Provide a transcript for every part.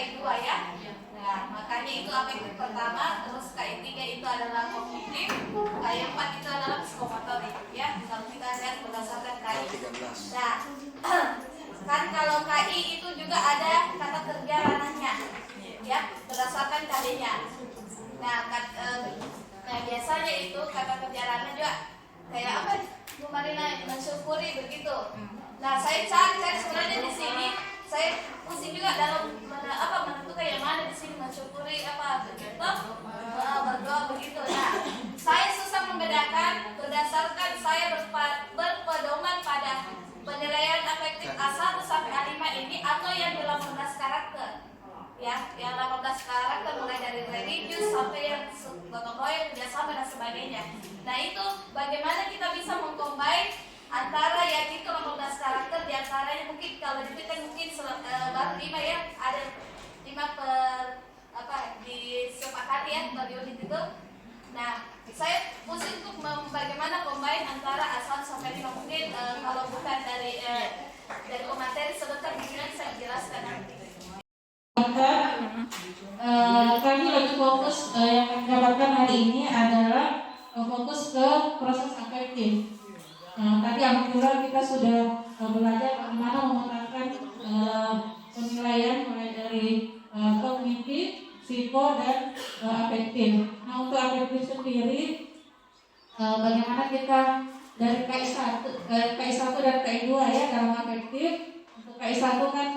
KI 2 ya. Nah, makanya itu afektif pertama, terus KI 3 itu adalah kognitif, KI 4 itu adalah psikomotorik ya. Kalau kita lihat berdasarkan KI. Nah, kan kalau KI itu juga ada kata kerja ranahnya ya, berdasarkan KD-nya. Nah, biasanya itu kata kerja ranah juga kayak apa? Bu Marina, mensyukuri begitu. Nah, saya cari sebenarnya di sini saya pusing juga dalam menentukan yang mana di sini mensyukuri apa begitu, berdoa begitu. Nah, saya susah membedakan berdasarkan saya berpedoman pada penilaian afektif A1 sampai A5 ini atau yang 18 karakter. Ya, yang 18 karakter mulai dari religius sampai yang gotong royong, kerjasama dan sebagainya. Nah, itu bagaimana kita bisa mengcombine antara yang itu 18 karakter, diantaranya mungkin kalau kan mungkin baru 5 ya, ada 5 disepakati ya per unit itu. Nah, saya pusing untuk bagaimana combine antara A1 sampai 5 mungkin kalau bukan dari pemateri sebentar mungkin saya jelaskan nanti. Kami lagi fokus yang kami dapatkan hari ini adalah fokus ke proses afektif. Tadi alhamdulillah kita sudah belajar bagaimana memetakan penilaian mulai dari kognitif, psiko dan afektif. Nah, untuk afektif sendiri bagaimana kita dari KI1 dan KI2 ya dalam afektif. Untuk KI1 kan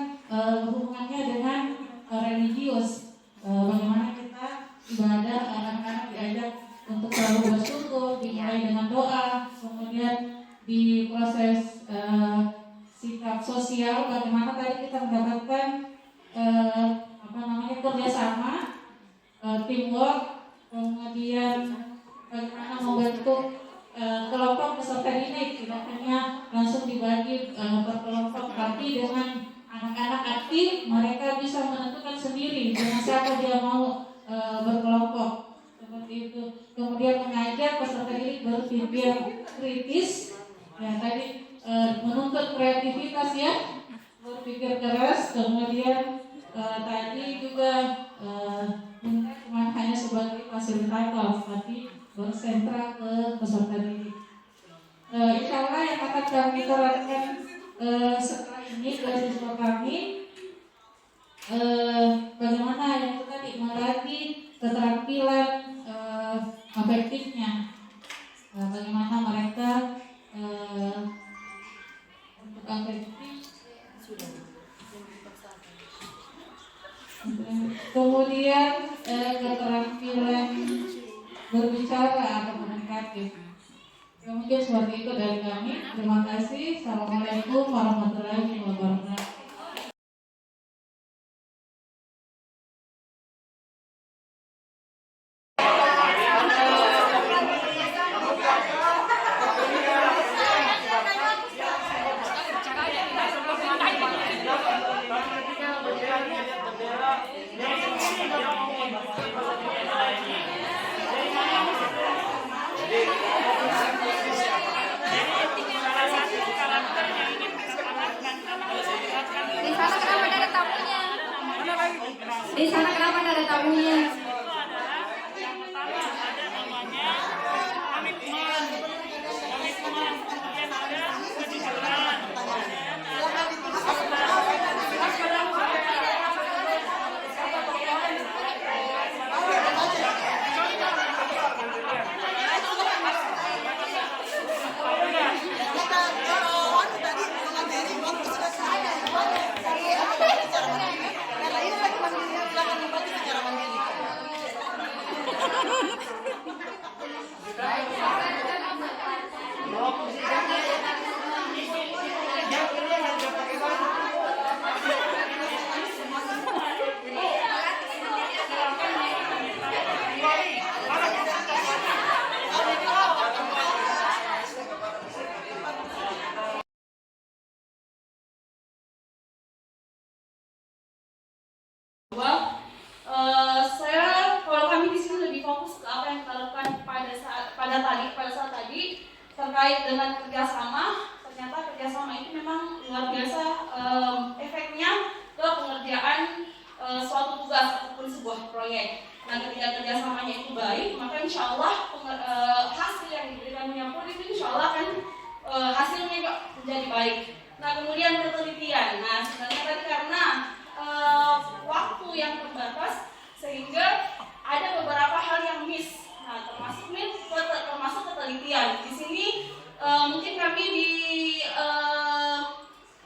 hubungannya dengan religius, bagaimana kita ibadah, anak-anak diajak untuk selalu bersyukur, dimulai dengan doa, kemudian di proses sikap sosial, bagaimana tadi kita mendapatkan kerjasama, teamwork, kemudian bagaimana membentuk kelompok peserta didik, tidak hanya langsung dibagi per kelompok, tapi dengan anak-anak aktif mereka bisa menentukan sendiri dengan siapa dia mau berkelompok seperti itu. Kemudian mengajak peserta didik berpikir kritis, ya tadi menuntut kreativitas ya, berpikir keras. Kemudian tadi juga bukan hanya sebagai fasilitator, tapi bersentra ke peserta didik. Insya Allah yang akan kami terapkan setelah ini ke siswa kami, bagaimana yang itu tadi melatih keterampilan afektifnya, bagaimana mereka untuk afektif kemudian keterampilan berbicara atau komunikatif. Ya, mungkin seperti itu dari kami. Terima kasih. Assalamualaikum warahmatullahi wabarakatuh. Di sana kenapa ada tamunya? Yang pertama ada namanya komitmen, kemudian ada kejujuran, kemudian terkait dengan kerjasama, ternyata kerjasama itu memang luar biasa efeknya ke pengerjaan suatu tugas ataupun sebuah proyek. Nah, ketika kerjasamanya itu baik, maka insya Allah hasil yang diberikan penyampur itu insya Allah akan hasilnya juga menjadi baik. Nah, kemudian penelitian. Nah, sebenarnya tadi karena waktu yang terbatas sehingga ada beberapa hal yang miss. Nah, termasuk penelitian. Di sini mungkin kami di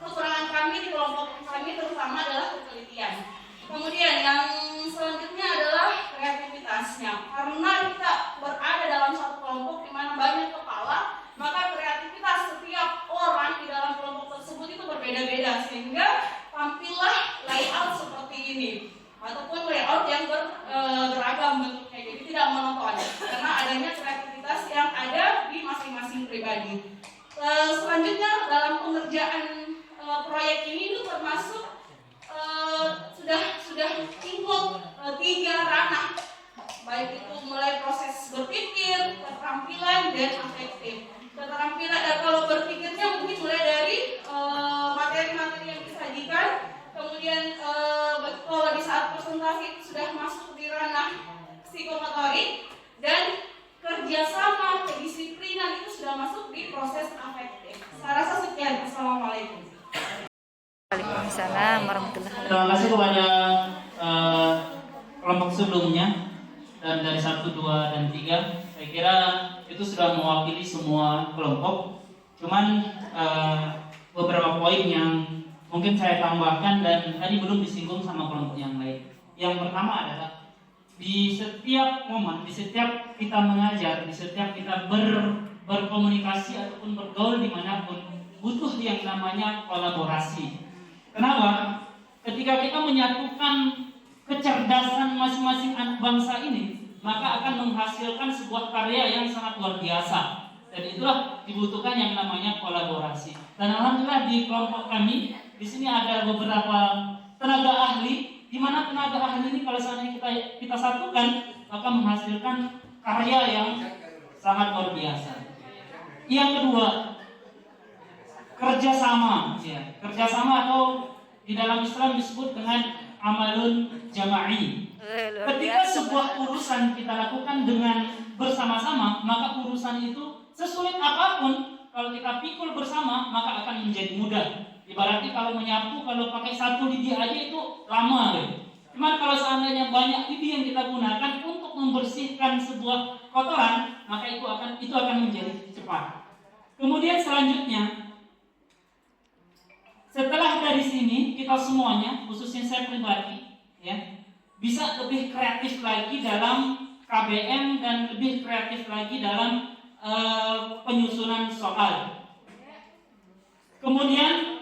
kekurangan kami di kelompok kami terutama adalah penelitian. Kemudian yang selanjutnya adalah kreativitasnya. Karena kita berada dalam satu kelompok di mana banyak kepala, maka kreativitas setiap orang di dalam kelompok tersebut itu berbeda-beda sehingga tampillah layout seperti ini ataupun layout yang beragam bentuknya, jadi tidak monoton karena adanya kreativitas yang ada di masing-masing pribadi. Selanjutnya dalam pengerjaan proyek ini itu termasuk sudah include 3 ranah, baik itu mulai proses berpikir, keterampilan, dan afektif. Keterampilan dan kalau berpikirnya mungkin mulai dari materi-materi yang disajikan, kemudian kalau di saat presentasi itu sudah masuk di ranah psikomotorik, dan kerjasama, kedisiplinan itu sudah masuk di proses afektif. Saya rasa sekian. Assalamualaikum. Waalaikumsalam warahmatullahi wabarakatuh. Terima kasih kepada kelompok sebelumnya dan dari 1, 2, dan 3. Saya kira itu sudah mewakili semua kelompok. Cuman beberapa poin yang mungkin saya tambahkan dan tadi belum disinggung sama kelompok yang lain. Yang pertama adalah di setiap momen, di setiap kita mengajar, di setiap kita berkomunikasi ataupun bergaul dimanapun, butuh yang namanya kolaborasi. Kenapa? Ketika kita menyatukan kecerdasan masing-masing anak bangsa ini, maka akan menghasilkan sebuah karya yang sangat luar biasa. Dan itulah dibutuhkan yang namanya kolaborasi. Dan alhamdulillah di kelompok kami di sini ada beberapa tenaga ahli, di mana tenaga ahli ini kalau seandainya kita satukan, maka menghasilkan karya yang sangat luar biasa. Yang kedua, kerjasama, ya. Kerjasama atau di dalam Islam disebut dengan amalun jama'i. Ketika sebuah urusan kita lakukan dengan bersama-sama, maka urusan itu sesulit apapun, kalau kita pikul bersama, maka akan menjadi mudah. Ibaratnya kalau menyapu, kalau pakai 1 lidi aja itu lama. Cuma kalau seandainya banyak lidi yang kita gunakan untuk membersihkan sebuah kotoran, maka itu akan menjadi cepat. Kemudian selanjutnya, setelah dari sini kita semuanya, khususnya saya pribadi, ya, bisa lebih kreatif lagi dalam KBM dan lebih kreatif lagi dalam penyusunan soal. Kemudian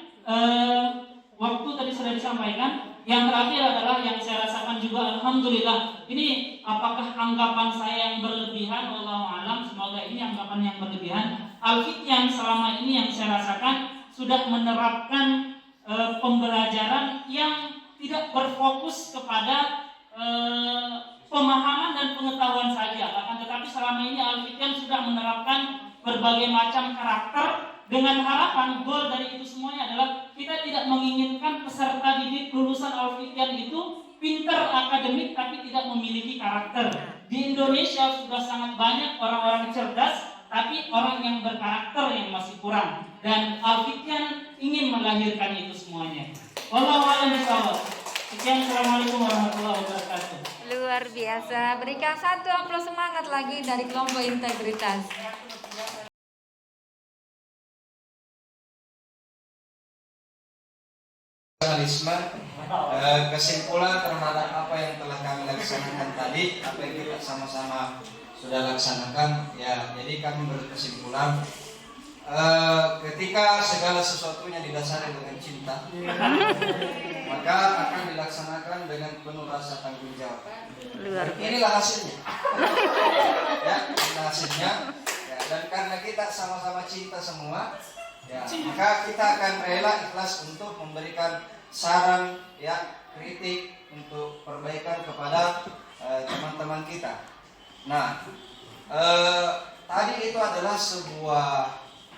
waktu tadi sudah disampaikan. Yang terakhir adalah yang saya rasakan juga, alhamdulillah. Ini apakah anggapan saya yang berlebihan? Wallahu a'lam. Semoga ini anggapan yang berlebihan. Al-Fityan selama ini yang saya rasakan sudah menerapkan pembelajaran yang tidak berfokus kepada pemahaman dan pengetahuan saja. Akan tetapi selama ini Al-Fityan sudah menerapkan berbagai macam karakter dengan harapan goal dari itu semuanya adalah kita tidak menginginkan peserta didik lulusan Al-Fityan itu pintar akademik tapi tidak memiliki karakter. Di Indonesia sudah sangat banyak orang-orang cerdas tapi orang yang berkarakter yang masih kurang, dan Al-Fityan ingin melahirkan itu semuanya. Wallahu a'lam bishawab. Sekian, assalamualaikum warahmatullahi wabarakatuh. Luar biasa. Berikan satu aplaus semangat lagi dari kelompok integritas. Kesimpulan terhadap apa yang telah kami laksanakan tadi, apa yang kita sama-sama sudah laksanakan, ya, jadi kami berkesimpulan ketika segala sesuatunya didasari dengan cinta, maka akan dilaksanakan dengan penuh rasa tanggung jawab. Inilah hasilnya. Ya, inilah hasilnya. Ya, dan karena kita sama-sama cinta semua, ya, maka kita akan rela ikhlas untuk memberikan saran, ya, kritik untuk perbaikan kepada teman-teman kita. Nah, tadi itu adalah sebuah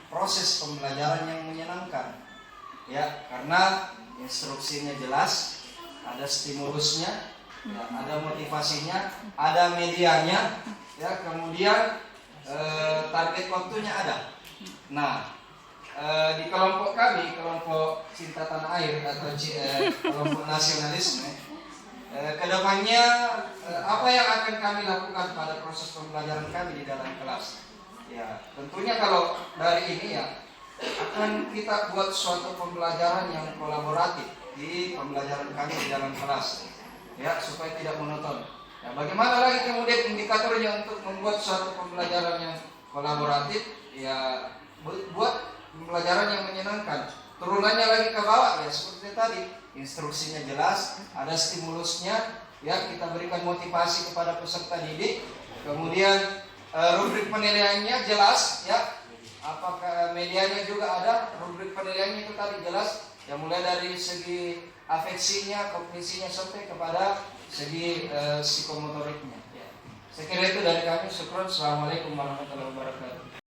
proses pembelajaran yang menyenangkan, ya, karena instruksinya jelas, ada stimulusnya, Ya, ada motivasinya, ada medianya, ya, kemudian target waktunya ada. Nah, di kelompok kami, kelompok cinta tanah air atau kelompok nasionalisme, kedepannya apa yang akan kami lakukan pada proses pembelajaran kami di dalam kelas? Ya, tentunya kalau dari ini ya akan kita buat suatu pembelajaran yang kolaboratif di pembelajaran kami di dalam kelas, ya, supaya tidak monoton. Ya, bagaimana lagi kemudian indikatornya untuk membuat suatu pembelajaran yang kolaboratif? Ya, buat pembelajaran yang menyenangkan. Turunannya lagi ke bawah ya seperti tadi, instruksinya jelas, ada stimulusnya, ya, kita berikan motivasi kepada peserta didik. Kemudian rubrik penilaiannya jelas, ya. Apakah medianya juga ada, rubrik penilaiannya itu tadi jelas, ya, mulai dari segi afeksinya, kognisinya sampai kepada segi psikomotoriknya. Ya. Saya kira itu dari kami. Syukron. Assalamualaikum warahmatullahi wabarakatuh.